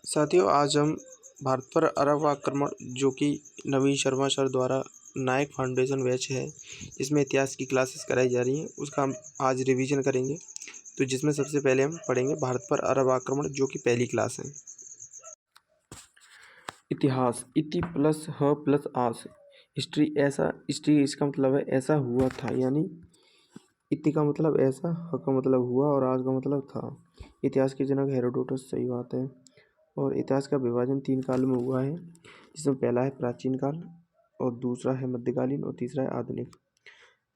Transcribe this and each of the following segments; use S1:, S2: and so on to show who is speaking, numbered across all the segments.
S1: साथियों, आज हम भारत पर अरब आक्रमण जो कि नवीन शर्मा सर द्वारा नायक फाउंडेशन बैच है, जिसमें इतिहास की क्लासेस कराई जा रही हैं, उसका हम आज रिवीजन करेंगे। तो जिसमें सबसे पहले हम पढ़ेंगे भारत पर अरब आक्रमण, जो कि पहली क्लास है। इतिहास इति प्लस ह प्लस आस। हिस्ट्री इसका मतलब है ऐसा हुआ था, यानी इति का मतलब ऐसा, ह का मतलब हुआ और आस का मतलब था। इतिहास के जनक हेरोडोटस, सही बात है। और इतिहास का विभाजन 3 काल में हुआ है, जिसमें पहला है प्राचीन काल, और दूसरा है मध्यकालीन, और तीसरा है आधुनिक।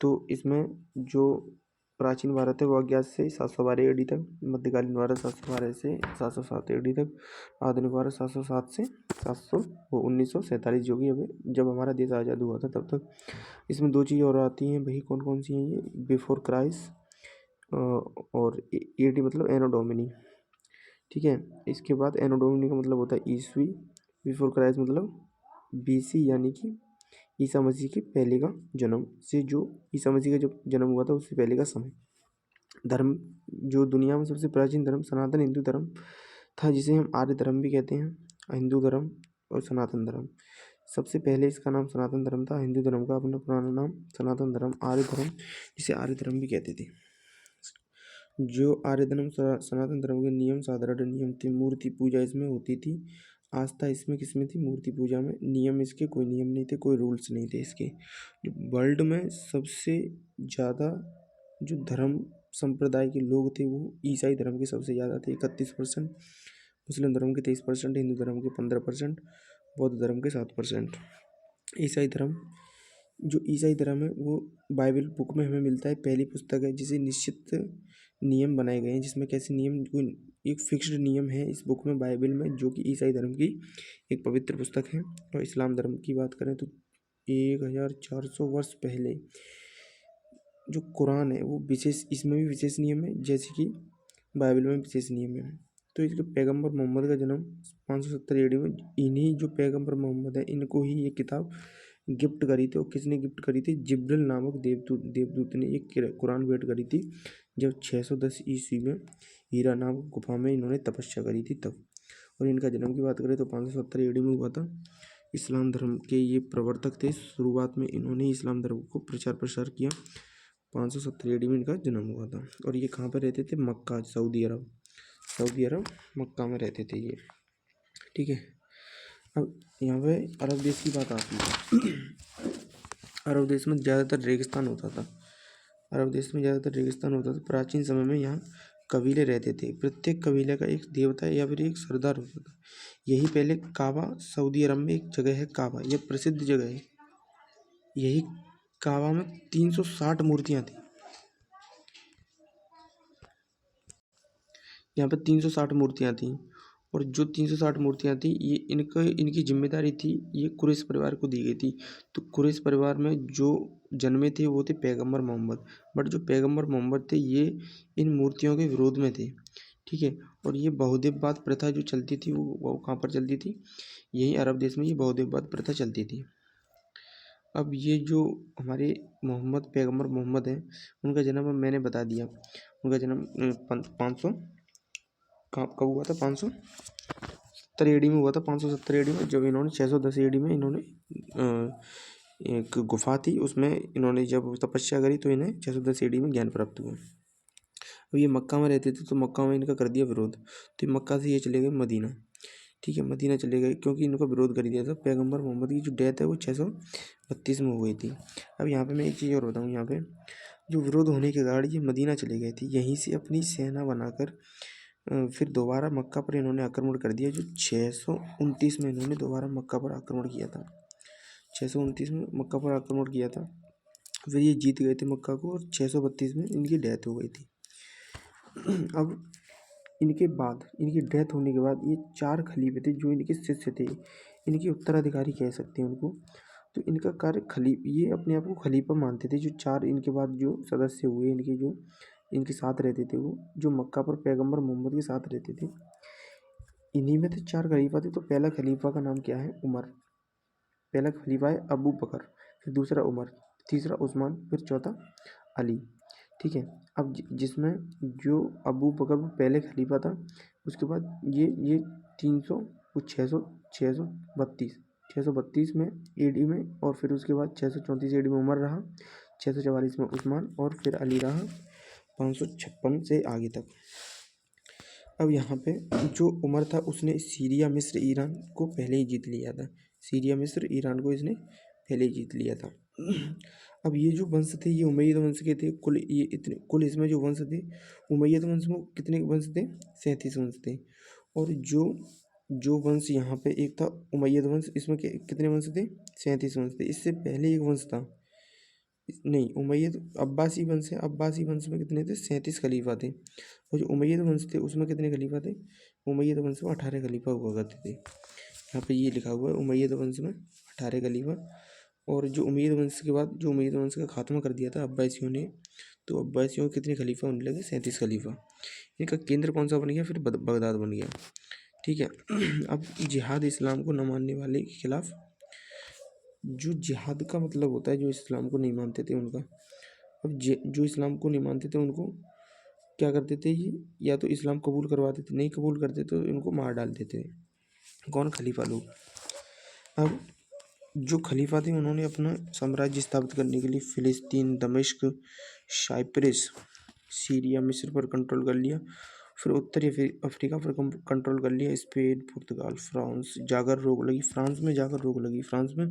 S1: तो इसमें जो प्राचीन भारत है वो 1100 से 712 AD तक, मध्यकालीन भारत 712 से 707 AD तक, आधुनिक भारत 707 से 700 वो 1947 जो कि अभी जब हमारा देश आज़ाद हुआ था तब तक। इसमें 2 चीज़ और आती हैं भाई, कौन कौन सी हैं ये? बिफोर क्राइस्ट और AD मतलब एनो डोमिनी, ठीक है। इसके बाद एनो डोमिनी का मतलब होता है ईस्वी, बिफोर क्राइस्ट मतलब BC, यानी कि ईसा मसीह के पहले का जन्म से, जो ईसा मसीह का जब जन्म हुआ था उससे पहले का समय। धर्म, जो दुनिया में सबसे प्राचीन धर्म सनातन हिंदू धर्म था, जिसे हम आर्य धर्म भी कहते हैं। हिंदू धर्म और सनातन धर्म, सबसे पहले इसका नाम सनातन धर्म था। हिंदू धर्म का अपना पुराना नाम सनातन धर्म, आर्य धर्म, जिसे आर्य धर्म भी कहते थे। जो आर्य धर्म सनातन धर्म के नियम साधारण नियम थे। मूर्ति पूजा इसमें होती थी। आस्था इसमें किसमें थी? मूर्ति पूजा में। नियम इसके कोई नियम नहीं थे, कोई रूल्स नहीं थे इसके। जो वर्ल्ड में सबसे ज़्यादा जो धर्म संप्रदाय के लोग थे वो ईसाई धर्म के सबसे ज़्यादा थे, 31%, मुस्लिम धर्म के 23%, हिंदू धर्म के 15%, बौद्ध धर्म के 7%। ईसाई धर्म, जो ईसाई धर्म है वो बाइबल बुक में हमें मिलता है, पहली पुस्तक है जिसे निश्चित नियम बनाए गए हैं, जिसमें कैसे नियम, एक फिक्स्ड नियम है इस बुक में, बाइबल में, जो कि ईसाई धर्म की एक पवित्र पुस्तक है। और इस्लाम धर्म की बात करें तो 1400 वर्ष पहले जो कुरान है वो विशेष, इसमें भी विशेष नियम है, जैसे कि बाइबल में विशेष नियम है। तो इसके पैगंबर मोहम्मद का जन्म 570 AD में, इन्हीं जो पैगंबर मोहम्मद है इनको ही ये किताब गिफ्ट करी थी। और किसने गिफ्ट करी थी? जिब्रिल नामक देवदूत ने एक कुरान भेंट करी थी, जब 610 ईस्वी में हीरा नामक गुफा में इन्होंने तपस्या करी थी तब। और इनका जन्म की बात करें तो 570 AD में हुआ था। इस्लाम धर्म के ये प्रवर्तक थे। शुरुआत में इन्होंने इस्लाम धर्म को प्रचार प्रसार किया। 570 AD में इनका जन्म हुआ था। और ये कहाँ पर रहते थे? मक्का, सऊदी अरब मक्का में रहते थे ये, ठीक है। अब यहाँ पे अरब देश की बात आती है। अरब देश में ज़्यादातर रेगिस्तान होता था। प्राचीन समय में यहाँ कबीले रहते थे। प्रत्येक कबीले का एक देवता या फिर एक सरदार होता था। यही पहले काबा, सऊदी अरब में एक जगह है काबा, यह प्रसिद्ध जगह है। यही काबा में 360 मूर्तियाँ थी। यहाँ पे 360 मूर्तियाँ थी। और जो 360 मूर्तियाँ थी ये इनकी जिम्मेदारी थी, ये कुरैश परिवार को दी गई थी। तो कुरैश परिवार में जो जन्मे थे वो थे पैगंबर मोहम्मद। बट जो पैगंबर मोहम्मद थे ये इन मूर्तियों के विरोध में थे, ठीक है। और ये बहुदेववाद प्रथा जो चलती थी वो कहाँ पर चलती थी? यही अरब देश में ये बहुदेववाद प्रथा चलती थी। अब ये जो हमारे पैगंबर मोहम्मद हैं, उनका जन्म मैंने बता दिया। उनका जन्म 500 कब हुआ था? 570 AD में हुआ था। 570 AD में, जब इन्होंने 610 AD में इन्होंने एक गुफा थी उसमें इन्होंने जब तपस्या करी तो इन्हें 610 AD में ज्ञान प्राप्त हुआ। अब ये मक्का में रहते थे तो मक्का में इनका कर दिया विरोध, तो मक्का से ये चले गए मदीना, ठीक है। मदीना चले गए क्योंकि इनको विरोध कर दिया था। पैगंबर मोहम्मद की जो डेथ है वो 632 में हो गई थी। अब यहाँ पे मैं एक चीज़ और बताऊँ, यहाँ पे जो विरोध होने के कारण ये मदीना चले गए थे। यहीं से अपनी सेना बनाकर फिर दोबारा मक्का पर इन्होंने आक्रमण कर दिया। जो 629 में इन्होंने दोबारा मक्का पर आक्रमण किया था। 629 में मक्का पर आक्रमण किया था, फिर ये जीत गए थे मक्का को, और 632 में इनकी डेथ हो गई थी। अब इनके बाद, इनकी डेथ होने के बाद ये 4 खलीफे थे जो इनके शिष्य थे, इनके उत्तराधिकारी कह सकते हैं उनको। तो इनका कार्य ये अपने आप को खलीफा मानते थे। जो 4 इनके बाद जो सदस्य हुए इनके, जो इनके साथ रहते थे, वो जो मक्का पर पैगंबर मोहम्मद के साथ रहते थे, इन्हीं में थे 4 खलीफा थे। तो पहला खलीफा का नाम क्या है? उमर। पहला खलीफा है अबू बकर, फिर दूसरा उमर, तीसरा उस्मान, फिर चौथा अली, ठीक है। अब जिसमें जो अबू बकर वो पहले खलीफा था, उसके बाद ये 300 वो 632 में AD में, और फिर उसके बाद 634 AD में उमर रहा, 644 में उस्मान, और फिर अली रहा 556 से आगे तक। अब यहाँ पे जो उमर था उसने सीरिया, मिस्र, ईरान को पहले ही जीत लिया था। सीरिया, मिस्र, ईरान को इसने पहले ही जीत लिया था। अब ये जो वंश थे ये उमैयद वंश के थे। कुल इसमें जो वंश थे उमैयद वंश में कितने वंश थे? 37 वंश थे। और जो वंश यहाँ पे एक था उमैयद वंश, इसमें कितने वंश थे? 37 वंश थे। इससे पहले एक वंश था, नहीं उमैयद अब्बासी वंश है। अब्बासी वंश में कितने थे? 37 खलीफा थे। और जो उमैयद वंश थे उसमें कितने खलीफा थे? उमैयद वंश में 18 खलीफा हुआ करते थे। यहाँ पे ये लिखा हुआ है उमैयद वंश में 18 खलीफा। और जो उमैयद वंश के बाद जो उमैयद वंश का खात्मा कर दिया था अब्बासियों ने, तो अब्बासियों के कितने खलीफा होने लगे? 37 खलीफा। इनका केंद्र कौन सा बन गया? फिर बगदाद बन गया। ठीक है। अब जिहाद इस्लाम को न मानने वाले के खिलाफ, जो जिहाद का मतलब होता है जो इस्लाम को नहीं मानते थे उनका। अब जो इस्लाम को नहीं मानते थे उनको क्या करते थे ये? या तो इस्लाम कबूल करवाते थे, नहीं कबूल करते तो इनको मार डालते थे। कौन? खलीफा लोग। अब जो खलीफा थे उन्होंने अपना साम्राज्य स्थापित करने के लिए फ़िलिस्तीन, दमिश्क, साइप्रस, सीरिया, मिस्र पर कंट्रोल कर लिया। फिर उत्तरी अफ्रीका पर कंट्रोल कर लिया। स्पेन, पुर्तगाल, फ्रांस जाकर रोक लगी। फ्रांस में जाकर रोक लगी। फ्रांस में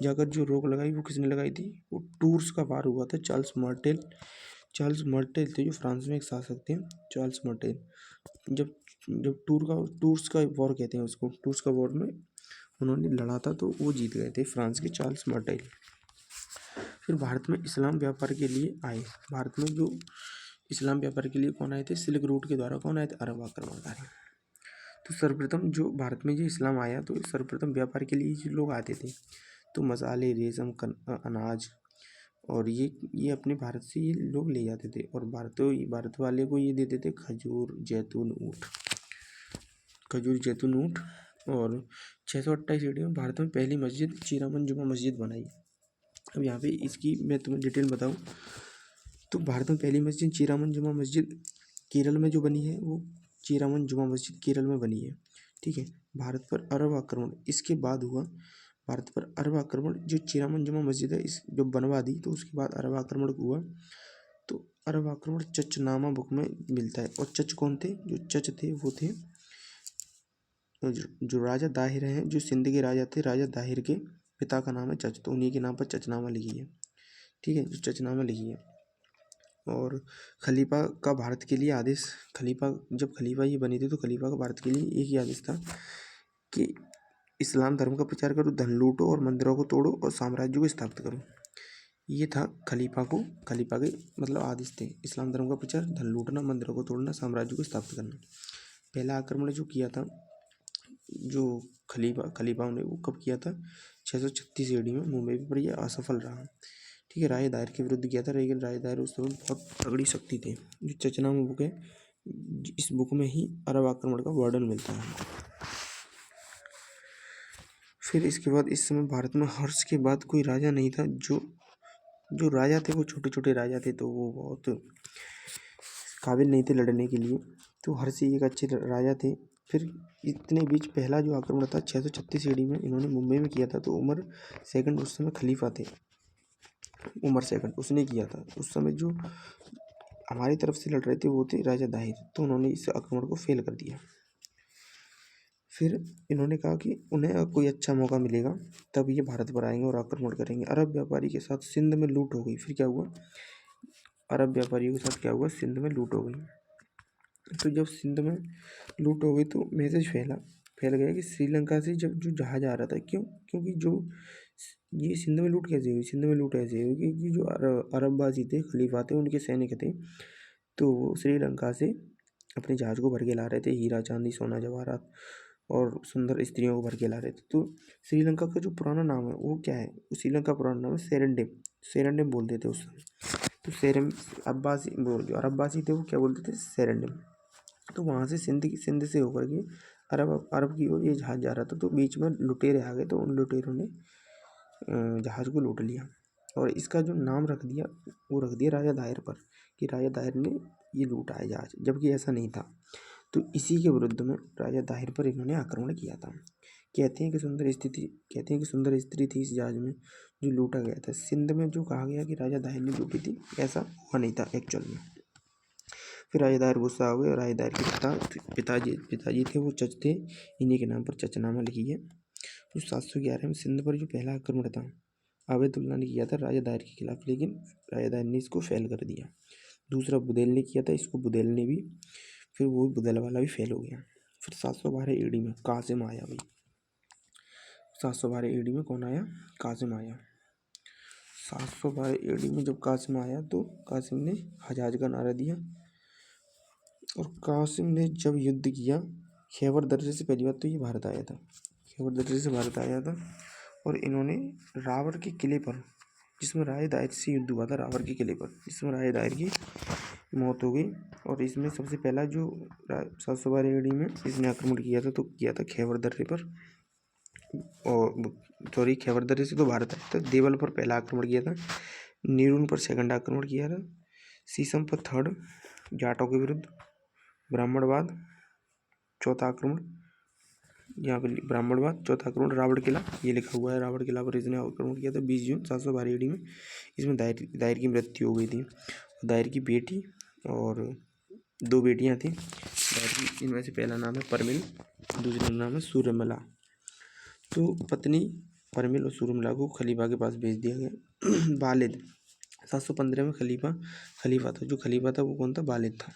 S1: जाकर जो रोक लगाई वो किसने लगाई थी? वो टूर्स का वार हुआ था। चार्ल्स मार्टेल थे जो फ्रांस में एक शासक थे। Charles Martel. जब जब टूर्स का वॉर कहते हैं उसको, टूर्स का वॉर में उन्होंने लड़ा था तो वो जीत गए थे, फ्रांस के चार्ल्स मार्टेल। फिर भारत में इस्लाम व्यापार के लिए आए। भारत में जो इस्लाम व्यापार के लिए कौन आए थे? सिल्क रूट के द्वारा कौन आए थे? अरब आक्रमणकारी। तो सर्वप्रथम जो भारत में जो इस्लाम आया तो सर्वप्रथम व्यापार के लिए जो लोग आते थे तो मसाले, रेशम, अनाज और ये अपने भारत से ये लोग ले जाते थे। और भारत वाले को ये देते थे खजूर, जैतून, ऊँट। और 628 ईस्वी में भारत में पहली मस्जिद चीरामन जुमा मस्जिद बनाई। अब यहाँ पे इसकी मैं तुम्हें डिटेल बताऊँ तो भारत में पहली मस्जिद चीरामन जुमा मस्जिद केरल में जो बनी है वो चीरामन जुमा मस्जिद केरल में बनी है। ठीक है। भारत पर अरब आक्रमण इसके बाद हुआ। भारत पर अरब आक्रमण, जो चीरामन जुमा मस्जिद है इस जब बनवा दी तो उसके बाद अरब आक्रमण हुआ। तो अरब आक्रमण चचनामा बुक में मिलता है। और चच कौन थे? जो चच थे वो थे जो राजा दाहिर हैं, जो सिंध के राजा थे। राजा दाहिर के पिता का नाम है चच, तो उन्हीं के नाम पर चचनामा लिखी है। ठीक है, जो चचनामा लिखी है। और खलीफा का भारत के लिए आदेश, जब खलीफा ये बनी थी तो खलीफा का भारत के लिए एक ही आदेश था कि इस्लाम धर्म का प्रचार करो, धन लूटो और मंदिरों को तोड़ो और साम्राज्य को स्थापित करो। ये था खलीफा के मतलब आदेश थे। इस्लाम धर्म का प्रचार, धन लूटना, मंदिरों को तोड़ना, साम्राज्य को स्थापित करना। पहला आक्रमण जो किया था जो खलीफाओं ने वो कब किया था? 636 AD में मुंबई पर। यह असफल रहा। ठीक है। राय दायर के विरुद्ध किया था, लेकिन राय दायर उस समय बहुत तगड़ी शक्ति थे। जो चचनामा बुक है, इस बुक में ही अरब आक्रमण का वर्णन मिलता है। फिर इसके बाद इस समय भारत में हर्ष के बाद कोई राजा नहीं था। जो राजा थे वो छोटे छोटे राजा थे, तो वो बहुत काबिल नहीं थे लड़ने के लिए। तो हर्ष एक अच्छे राजा थे। फिर इतने बीच पहला जो आक्रमण था 636 AD में इन्होंने मुंबई में किया था। तो उमर सेकंड उस समय खलीफा थे। उमर सेकंड उसने किया था। उस समय जो हमारी तरफ से लड़ रहे थे वो थे राजा दाहिर, तो उन्होंने इस आक्रमण को फेल कर दिया। फिर इन्होंने कहा कि उन्हें कोई अच्छा मौका मिलेगा तब ये भारत पर आएंगे और आक्रमण करेंगे। अरब व्यापारी के साथ सिंध में लूट हो गई। फिर क्या हुआ? अरब व्यापारियों के साथ क्या हुआ? सिंध में लूट हो गई। तो जब सिंध में लूट हो गई तो मैसेज फैल गया कि श्रीलंका से जब जो जहाज आ रहा था, क्योंकि जो ये सिंध में लूट कैसे हुई? सिंध में लूट ऐसे हुई क्योंकि जो अरबवासी थे, खलीफा थे, उनके सैनिक थे, तो वो श्रीलंका से अपने जहाज को भर के ला रहे थे। हीरा, चांदी, सोना, जवाहरात और सुंदर स्त्रियों को भर के ला रहे थे। तो श्रीलंका का जो पुराना नाम है वो क्या है? श्रीलंका का पुराना नाम है सेरेंडेम बोलते थे उस समय। तो जो अरबवासी थे वो क्या बोलते थे? सेरेंडेम। तो वहाँ से सिंध से होकर के अरब की ओर ये जहाज जा रहा था। तो बीच में लुटेरे आ गए, तो उन लुटेरों ने जहाज को लूट लिया और इसका जो नाम रख दिया वो रख दिया राजा दाहिर पर, कि राजा दाहिर ने ये लूटा है जहाज, जबकि ऐसा नहीं था। तो इसी के विरुद्ध में राजा दाहिर पर इन्होंने आक्रमण किया था। कहते हैं कि सुंदर स्त्री थी इस जहाज में जो लूटा गया था। सिंध में जो कहा गया कि राजा दाहिर ने लूटी थी, ऐसा हुआ नहीं था एक्चुअल में। फिर राजा दाहिर गुस्सा हो गए और राजा दाहिर के पिताजी थे वो चच थे, इन्हीं के नाम पर चचनामा लिखी है। तो 711 में सिंध पर जो पहला आक्रमण था अबैदुल्ला ने किया था राजा दाहिर के खिलाफ, लेकिन राजा दाहिर ने इसको फेल कर दिया। दूसरा बुदेल ने किया था, इसको बुदेल ने भी, फिर वो बुदेल वाला भी फेल हो गया। फिर 712 ईडी में कासिम आया भाई। 712 ईडी में कौन आया? कासिम आया। 712 ईडी में जब कासिम आया तो कासिम ने हजाज का नारा दिया, और कासिम ने जब युद्ध किया खैबर दर्रे से, पहली बात तो ये भारत आया था, खैबर दर्रे से भारत आया था, और इन्होंने रावण के किले पर, जिसमें राय दायर से युद्ध हुआ था, रावण के किले पर, जिसमें राय दायर की मौत हो गई। और इसमें सबसे पहला जो 712 ईडी में इसने आक्रमण किया था, तो किया था खैबर दर्रे पर, और सॉरी खैबर दर्रे से तो भारत आया था। देवल पर पहला आक्रमण किया था, नीरून पर सेकंड आक्रमण किया था, शीशम पर थर्ड जाटों के विरुद्ध, ब्राह्मणवाद चौथा आक्रमण, यहाँ पे ब्राह्मणवाद चौथा आक्रमण, रावण किला ये लिखा हुआ है, रावण किला पर इसने आक्रमण किया था 20 जून 712 ईडी में। इसमें दाहिर की मृत्यु हो गई थी। दाहिर की बेटी और 2 बेटियां थी दाहिर की, इनमें से पहला नाम है परमिल, दूसरा नाम है सूर्यमला। तो पत्नी परमिल और सूर्यमला को खलीफा के पास भेज दिया गया। वालिद 715 में खलीफा था, जो खलीफा था वो कौन था? वालिद था।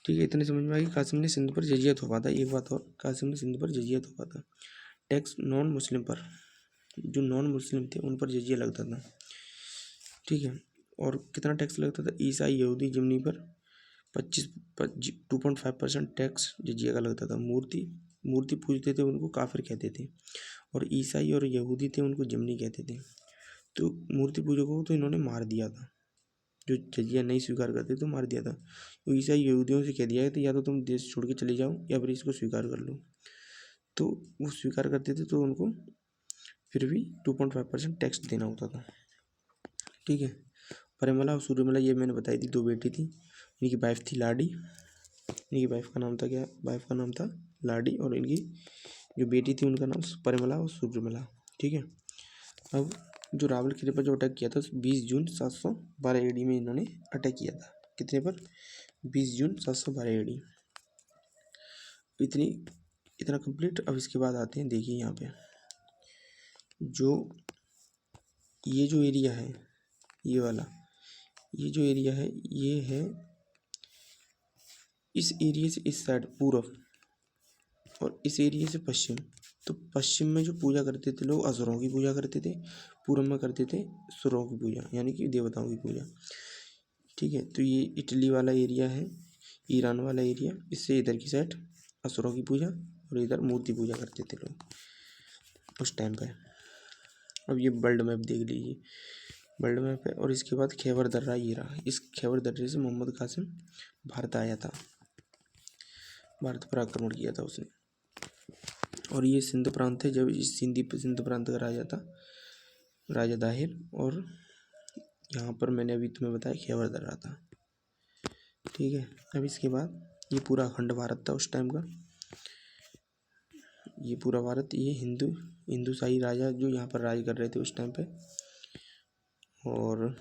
S1: ठीक है, इतने समझ में आ गई। कासिम ने सिंध पर जजिया थोपा था। एक बात और, कासिम ने सिंध पर जजिया थोपा था। टैक्स नॉन मुस्लिम पर, जो नॉन मुस्लिम थे उन पर जजिया लगता था। ठीक है, और कितना टैक्स लगता था? ईसाई यहूदी जिमनी पर 2.5% टैक्स जजिया का लगता था। मूर्ति पूजते थे उनको काफिर कहते थे, और ईसाई और यहूदी थे उनको जिमनी कहते थे। तो मूर्ति पूजकों को तो इन्होंने मार दिया था, जो जजिया नहीं स्वीकार करते तो मार दिया था। तो ईसाई यहूदियों से कह दिया था या तो तुम देश छोड़ के चले जाओ या फिर इसको स्वीकार कर लो। तो वो स्वीकार करते थे तो उनको फिर भी 2.5% टैक्स देना होता था। ठीक है, परिमला और सूर्यमला ये मैंने बताई थी, 2 बेटी थी, इनकी वाइफ थी लाडी, इनकी वाइफ का नाम था क्या? वाइफ का नाम था लाडी, और इनकी जो बेटी थी उनका नाम परिमला और सूर्यमला। ठीक है, अब जो रावल किले पर जो अटैक किया था 20 जून 712 ईडी में इन्होंने अटैक किया था। कितने पर? 20 जून 712 ईडी। इतना कंप्लीट। अब इसके बाद आते हैं, देखिए यहाँ पे जो ये जो एरिया है, ये वाला, ये जो एरिया है ये है इस एरिया से इस साइड पूर्व, और इस एरिया से पश्चिम। तो पश्चिम में जो पूजा करते थे लोग असुरों की पूजा करते थे, पूर्व में करते थे सुरों की पूजा, यानी कि देवताओं की पूजा। ठीक है, तो ये इटली वाला एरिया है, ईरान वाला एरिया, इससे इधर की साइड असुरों की पूजा, और इधर मूर्ति पूजा करते थे लोग उस टाइम पे। अब ये वर्ल्ड मैप देख लीजिए, वर्ल्ड मैप है। और इसके बाद खैबर दर्रा ये रहा, इस खैबर दर्रे से मोहम्मद कासिम भारत आया था, भारत पर आक्रमण किया था उसने। और ये सिंध प्रांत है, जब इस सिंध प्रांत का राजा था राजा दाहिर, और यहाँ पर मैंने अभी तुम्हें बताया खैबर दर्रा था। ठीक है, अब इसके बाद ये पूरा अखंड भारत था उस टाइम का, ये पूरा भारत, ये हिंदूशाही राजा जो यहाँ पर राज कर रहे थे उस टाइम पे। और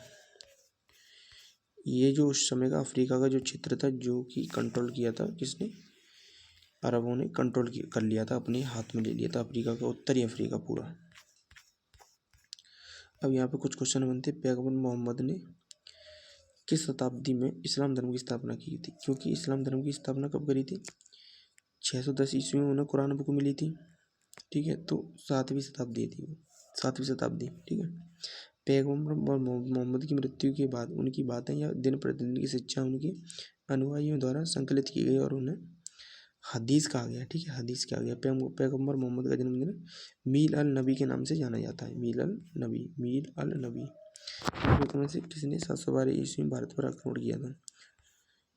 S1: ये जो उस समय का अफ्रीका का जो क्षेत्र था, जो कि कंट्रोल किया था किसने? अरबों ने कंट्रोल कर लिया था, अपने हाथ में ले लिया था अफ्रीका का, उत्तरी अफ्रीका पूरा। अब यहाँ पे कुछ क्वेश्चन बनते। पैगंबर मोहम्मद ने किस शताब्दी में इस्लाम धर्म की स्थापना की थी? क्योंकि इस्लाम धर्म की स्थापना कब करी थी? 610 ईस्वी में उन्हें कुरान बुक मिली थी। ठीक है, तो 7वीं शताब्दी थी वो, 7वीं शताब्दी। ठीक है, पैगंबर मोहम्मद की मृत्यु के बाद उनकी बातें या दिन प्रतिदिन की शिक्षा उनके अनुयायियों द्वारा संकलित की गई और उन्हें हदीस कहा गया। ठीक है, हदीस कहा गया। पैगंबर मोहम्मद का जन्मदिन मील अल नबी के नाम से जाना जाता है, मील अल नबी। में से किसने 712 ईस्वी में भारत पर आक्रमण किया था?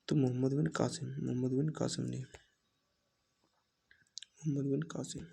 S1: तो मोहम्मद बिन कासिम ने, मोहम्मद बिन कासिम।